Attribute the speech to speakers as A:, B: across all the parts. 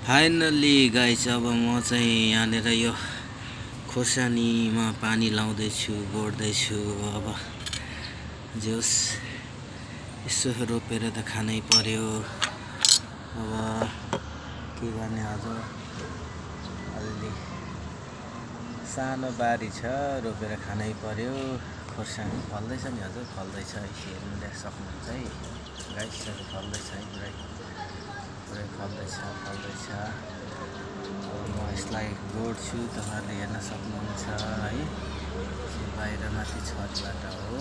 A: Finally guys अब म चाहिँ यहाँनिर यो खोर्सानीमा पानी लाउँदैछु, गोड्दैछु। अब जोस् यसो रोपेर त खानै पर्यो। अब के गर्ने, हजुर अलि सानो बारी छ, रोपेर खानै पर्यो। खोर्सानी फल्दैछ नि हजुर, फल्दैछ। हेर्नु सक्नुहुन्छ है गाइसहरू, फल्दैछ है, पुरै फल्दैछ। अब म यसलाई गोड्छु, तपाईँहरूले हेर्न सक्नुहुन्छ है। बाहिर माथि छतबाट हो,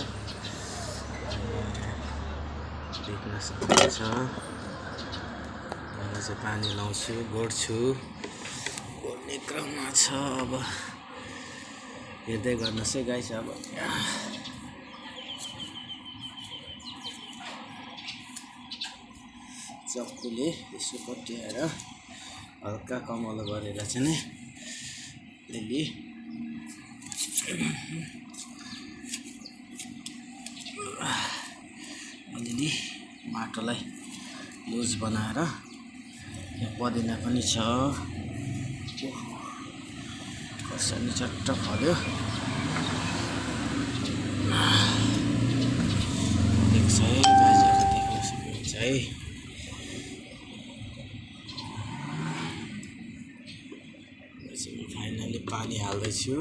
A: देख्न सक्नुहुन्छ। म चाहिँ पानी लाउँछु, गोड्छु, गोड्ने क्रममा छ। अब हेर्दै गर्नुहोस् है गाइस। अब चक्कुले यसो कट्याएर हल्का कमलो गरेर चाहिँ नि अलिअलि माटोलाई लुज बनाएर, यहाँ पदिना पनि छ, खोर्सानी चट्ट फल्यो। देख्छ है गाइसहरू, देख्न सक्नुहुन्छ है। फाइनली पानी हाल्दैछु।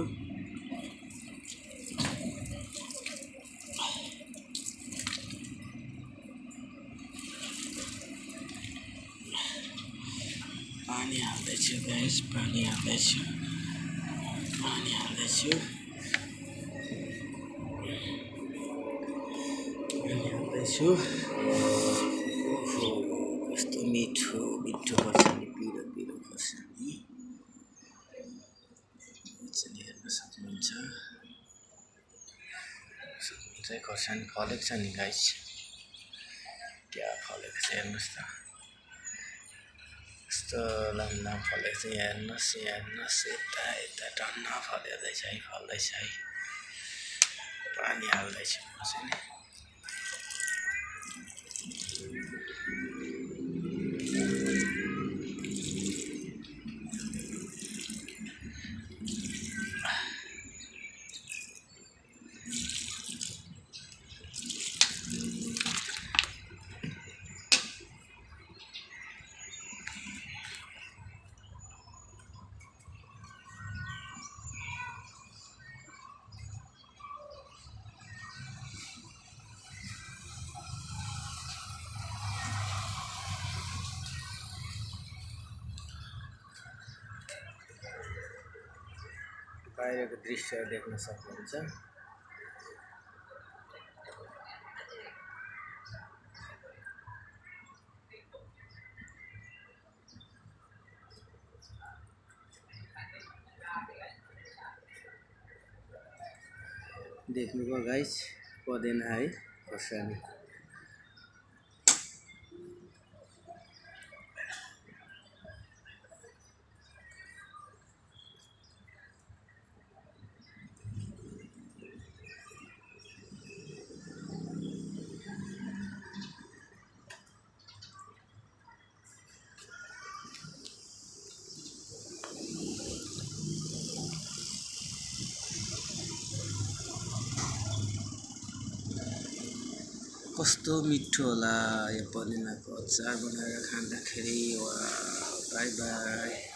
A: पानी हाल्दैछु गाइस, पानी हाल्दैछु। ओहो, कस्तो मिठो खोर्सानी, पिरो खोर्सानी हेर्न सक्नुहुन्छ। खोर्सानी फलेको छ नि गाइस, क्या फलेको छ हेर्नुहोस् त, कस्तो लामो फलेको छ। हेर्नुहोस्, यता टन्न फल्दैछ है, पानी हाल्दैछु म चाहिँ। बाहिरको दृश्य देख्न सक्नुहुन्छ। देख्नुभयो गाइस, पदिना है, खोर्सानी। कस्तो मिठो होला यो पदिनाको अचार बनाएर खाँदाखेरि। वा बाई बाई।